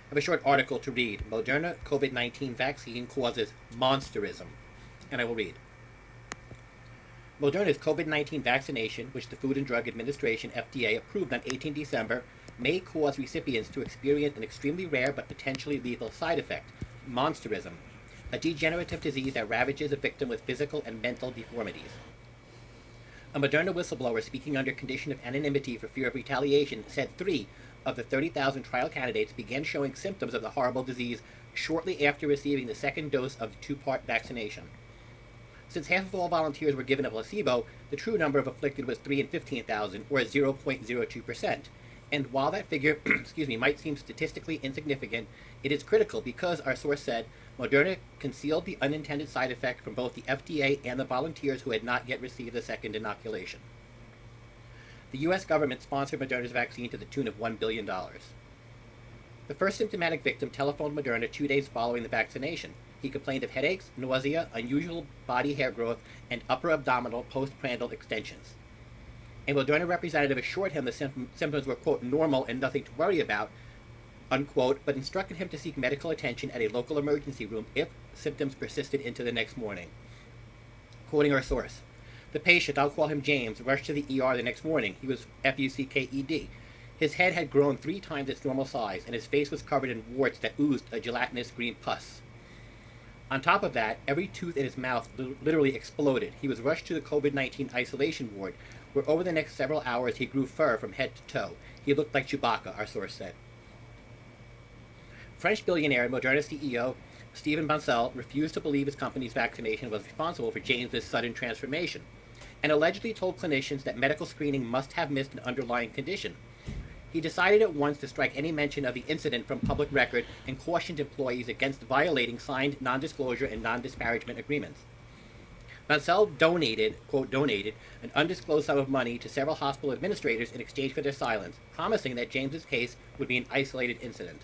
have a short article to read. Moderna COVID-19 vaccine causes monsterism. And I will read. Moderna's COVID-19 vaccination, which the Food and Drug Administration (FDA) approved on 18 December, may cause recipients to experience an extremely rare but potentially lethal side effect, monsterism, a degenerative disease that ravages a victim with physical and mental deformities. A Moderna whistleblower speaking under condition of anonymity for fear of retaliation said 3 of the 30,000 trial candidates began showing symptoms of the horrible disease shortly after receiving the second dose of the two-part vaccination. Since half of all volunteers were given a placebo, the true number of afflicted was 3 in 15,000, or 0.02%. And while that figure might seem statistically insignificant, it is critical because, our source said, Moderna concealed the unintended side effect from both the FDA and the volunteers who had not yet received the second inoculation. The U.S. government sponsored Moderna's vaccine to the tune of $1 billion. The first symptomatic victim telephoned Moderna 2 days following the vaccination. He complained of headaches, nausea, unusual body hair growth, and upper abdominal postprandial extensions. A Moderna representative assured him the symptoms were, quote, normal and nothing to worry about, unquote, but instructed him to seek medical attention at a local emergency room if symptoms persisted into the next morning. Quoting our source, the patient, I'll call him James, rushed to the ER the next morning. He was FUCKED. His head had grown 3 times its normal size, and his face was covered in warts that oozed a gelatinous green pus. On top of that, every tooth in his mouth literally exploded. He was rushed to the COVID-19 isolation ward, where over the next several hours he grew fur from head to toe. He looked like Chewbacca, our source said. French billionaire and Moderna CEO Steven Bancel refused to believe his company's vaccination was responsible for James's sudden transformation, and allegedly told clinicians that medical screening must have missed an underlying condition. He decided at once to strike any mention of the incident from public record and cautioned employees against violating signed non-disclosure and non-disparagement agreements. Bancel donated, quote, donated an undisclosed sum of money to several hospital administrators in exchange for their silence, promising that James's case would be an isolated incident.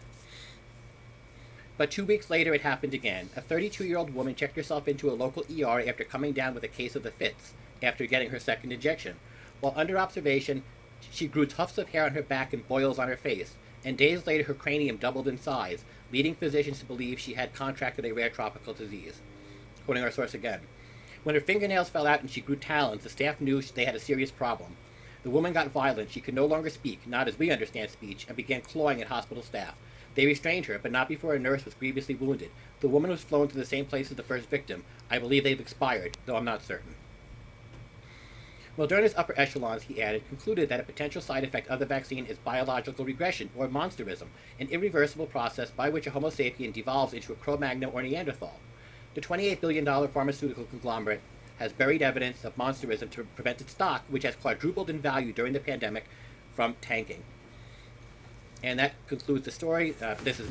But 2 weeks later, it happened again. A 32-year-old woman checked herself into a local ER after coming down with a case of the fits after getting her second injection. While under observation, she grew tufts of hair on her back and boils on her face, and days later her cranium doubled in size, leading physicians to believe she had contracted a rare tropical disease. Quoting our source again, when her fingernails fell out and she grew talons, the staff knew they had a serious problem. The woman got violent. She could no longer speak, not as we understand speech, and began clawing at hospital staff. They restrained her, but not before a nurse was grievously wounded. The woman was flown to the same place as the first victim. I believe they've expired, though I'm not certain. Moderna's upper echelons, he added, concluded that a potential side effect of the vaccine is biological regression, or monsterism, an irreversible process by which a Homo sapien devolves into a Cro-Magnon or Neanderthal. The $28 billion pharmaceutical conglomerate has buried evidence of monsterism to prevent its stock, which has quadrupled in value during the pandemic, from tanking. And that concludes the story. This is my